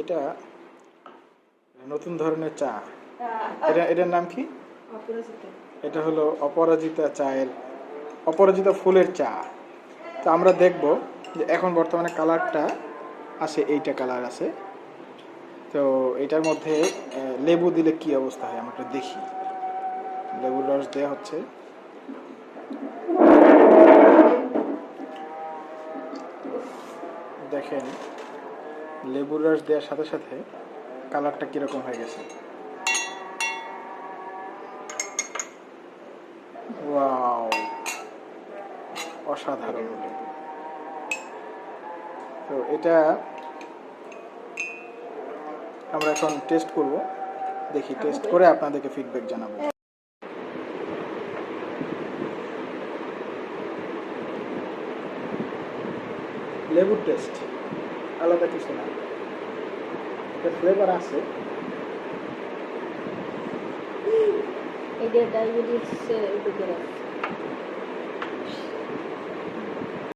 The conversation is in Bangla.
এটা নতুন ধরনের চা। এটার নাম কি? এটা হলো অপরাজিতা চায়ের, অপরাজিতা ফুলের চা। তো আমরা দেখব যে এখন বর্তমানে কালারটা আছে, এইটা কালার আছে। তো এটার মধ্যে লেবু দিলে কি অবস্থা হয় আমরা একটু দেখি। লেবুর রস দেওয়া হচ্ছে। দেখেন লেবুর রস দেওয়ার সাথে সাথে কালারটা কিরকম হয়ে গেছে। ওয়াও, অসাধারণ। তো এটা আমরা এখন টেস্ট করব, দেখি টেস্ট করে আপনাদেরকে ফিডব্যাক জানাবো। লেবুর টেস্ট আলাদা কিছু না, এর ফ্লেভার আছে। এটা ডায়াবেটিস উপকার আছে।